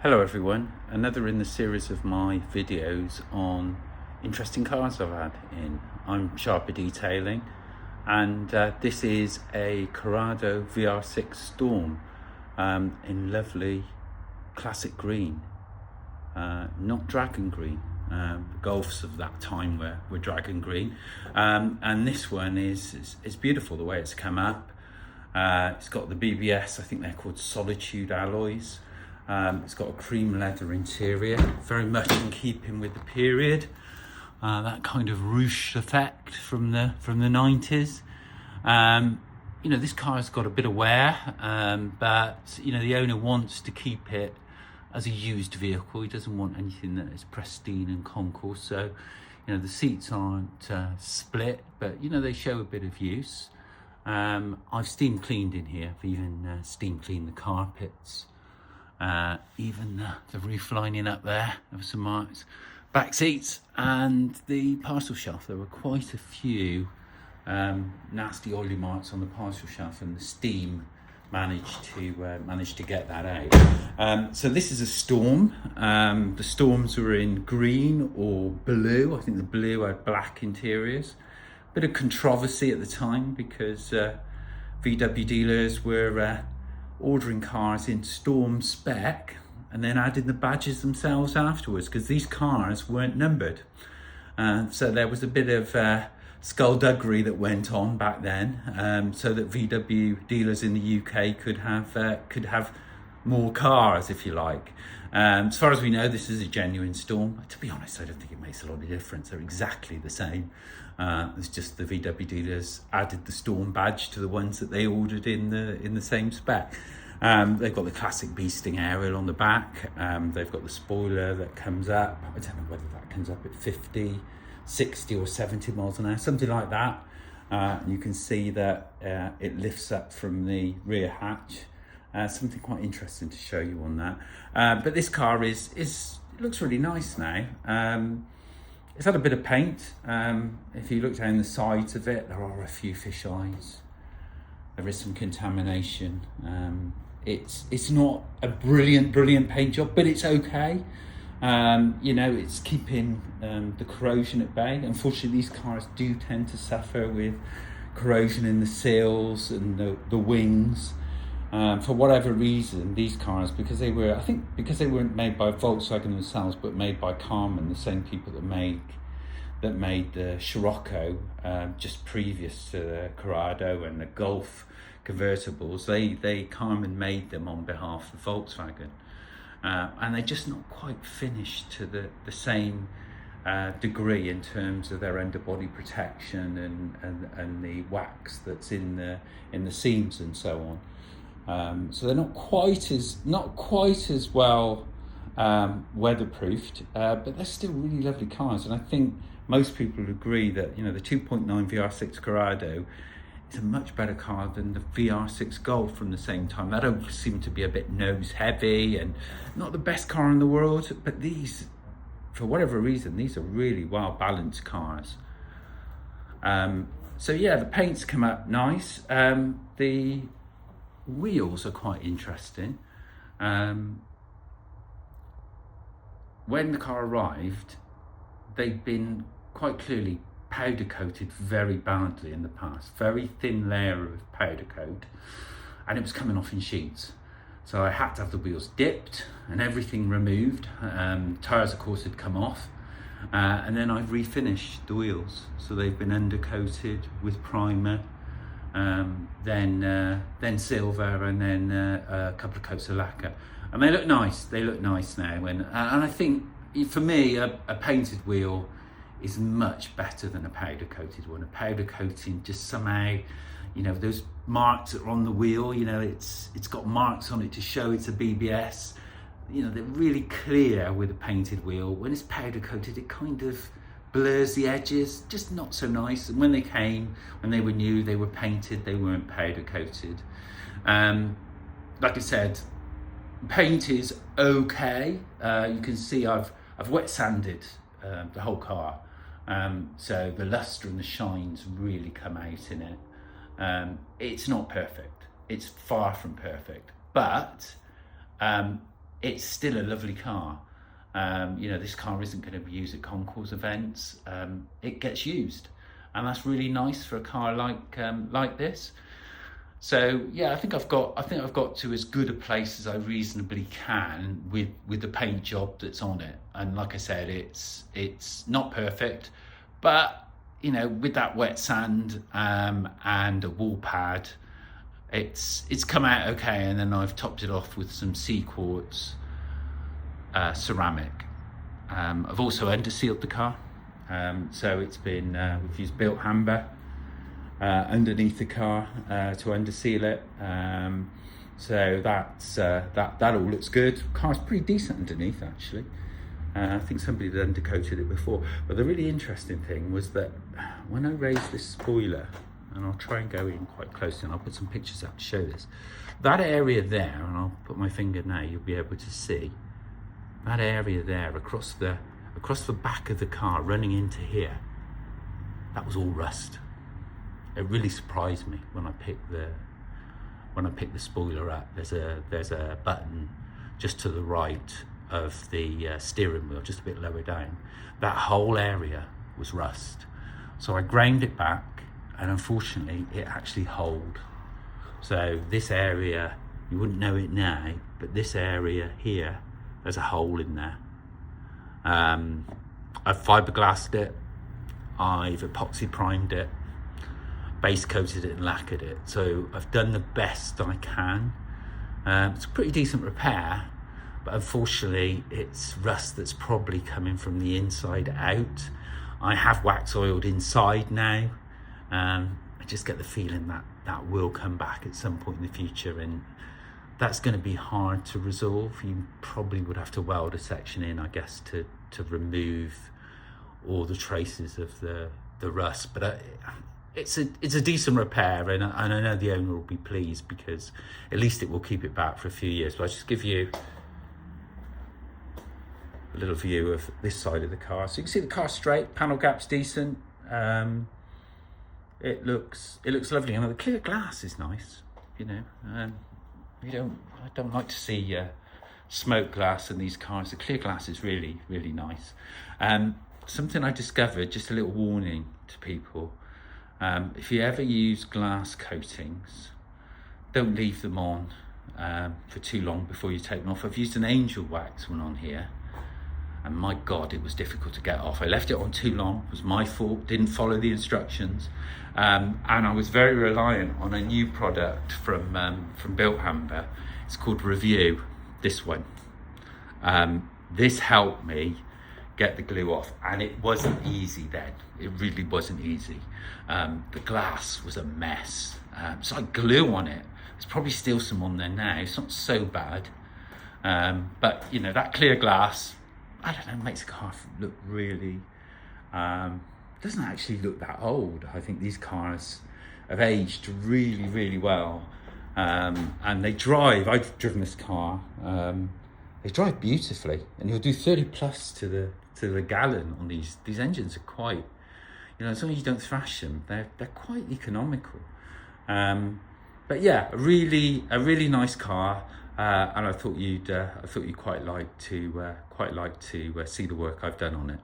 Hello everyone, another in the series of my videos on interesting cars I've had in. I'm Sharper Detailing and this is a Corrado VR6 Storm in lovely classic green, not dragon green. Golfs of that time were dragon green, and this one is beautiful the way it's come up. It's got the BBS, I think they're called Solitude alloys. It's got a cream leather interior, very much in keeping with the period. That kind of ruche effect from the 90s. This car's got a bit of wear, but the owner wants to keep it as a used vehicle. He doesn't want anything that is pristine and concours. So, the seats aren't split, but they show a bit of use. I've steam cleaned in here. I've even steam cleaned the carpets. Even the roof lining up there, there were some marks. Back seats and the parcel shelf. There were quite a few nasty oily marks on the parcel shelf, and the steam managed to get that out. So this is a Storm. The Storms were in green or blue. I think the blue had black interiors. Bit of controversy at the time because VW dealers were ordering cars in Storm spec and then adding the badges themselves afterwards, because these cars weren't numbered. So there was a bit of skullduggery that went on back then, so that VW dealers in the UK could have more cars, if you like. As far as we know, this is a genuine Storm. To be honest, I don't think it makes a lot of difference. They're exactly the same. It's just the VW dealers added the Storm badge to the ones that they ordered in the same spec. They've got the classic bee sting aerial on the back. They've got the spoiler that comes up. I don't know whether that comes up at 50, 60 or 70 miles an hour, something like that. You can see that it lifts up from the rear hatch. Something quite interesting to show you on that. But this car looks really nice now. It's had a bit of paint. If you look down the sides of it, there are a few fish eyes. There is some contamination. It's not a brilliant paint job, but it's okay. It's keeping the corrosion at bay. Unfortunately, these cars do tend to suffer with corrosion in the seals and the wings. For whatever reason, these cars, because they weren't made by Volkswagen themselves, but made by Carmen, the same people that made the Scirocco just previous to the Corrado and the Golf convertibles. Carmen made them on behalf of Volkswagen, and they're just not quite finished to the same degree in terms of their underbody protection and the wax that's in the seams and so on. So they're not quite as well weatherproofed, but they're still really lovely cars. And I think most people would agree that the 2.9 VR6 Corrado is a much better car than the VR6 Golf from the same time. That always seemed to be a bit nose heavy and not the best car in the world. But these, for whatever reason, these are really well balanced cars. So yeah, the paint's come up nice. The wheels are quite interesting. When the car arrived, they'd been quite clearly powder coated very badly in the past. Very thin layer of powder coat, and it was coming off in sheets. So I had to have the wheels dipped and everything removed. Tires, of course, had come off, and then I've refinished the wheels. So they've been undercoated with primer. Then silver, and then a couple of coats of lacquer, and they look nice. They look nice now, and I think for me a painted wheel is much better than a powder coated one. A powder coating just somehow, those marks that are on the wheel, it's got marks on it to show it's a BBS. They're really clear with a painted wheel. When it's powder coated, it kind of blurs the edges, just not so nice. And when they were new, they were painted, they weren't powder coated. Like I said, paint is okay. You can see I've wet sanded the whole car, so the luster and the shines really come out in it. It's not perfect, it's far from perfect, but it's still a lovely car. You know, this car isn't going to be used at concours events. It gets used, and that's really nice for a car like this. So yeah, I think I've got to as good a place as I reasonably can with the paint job that's on it. And like I said, it's not perfect, but you know, with that wet sand and a wall pad, it's come out okay. And then I've topped it off with some sea quartz ceramic. I've also undersealed the car, so it's been we've used built amber underneath the car to underseal it. So that all looks good. The car's pretty decent underneath, actually. I think somebody had undercoated it before. But the really interesting thing was that when I raised this spoiler, and I'll try and go in quite closely, and I'll put some pictures up to show this. That area there, and I'll put my finger now, you'll be able to see that area there across the back of the car running into here. That was all rust. It really surprised me when I picked the spoiler up. There's a button just to the right of the steering wheel, just a bit lower down. That whole area was rust. So I ground it back, and unfortunately it actually holed. So this area, you wouldn't know it now, but this area here, there's a hole in there. I've fiberglassed it, I've epoxy primed it, base coated it and lacquered it. So I've done the best I can. It's a pretty decent repair, but unfortunately it's rust that's probably coming from the inside out. I have wax oiled inside now. I just get the feeling that will come back at some point in the future, and that's going to be hard to resolve. You probably would have to weld a section in, I guess, to remove all the traces of the rust. But it's a decent repair, and I know the owner will be pleased, because at least it will keep it back for a few years. But I'll just give you a little view of this side of the car. So you can see the car's straight, panel gap's decent. It looks lovely, and the clear glass is nice. You know, I don't like to see smoke glass in these cars. The clear glass is really, really nice. Something I discovered, just a little warning to people. If you ever use glass coatings, don't leave them on for too long before you take them off. I've used an angel wax one on here, and my God, it was difficult to get off. I left it on too long. It was my fault, didn't follow the instructions. And I was very reliant on a new product from Built Amber. It's called Review, this one. This helped me get the glue off, and it wasn't easy then. It really wasn't easy. The glass was a mess. So I glue on it. There's probably still some on there now. It's not so bad. But you know, that clear glass, I don't know, makes the car look really, doesn't actually look that old. I think these cars have aged really, really well. And they drive, I've driven this car, they drive beautifully, and you'll do 30 plus to the gallon on these engines. Are quite, you know, as long as you don't thrash them, they're quite economical. But yeah, a really nice car, and I thought you'd quite like to see the work I've done on it.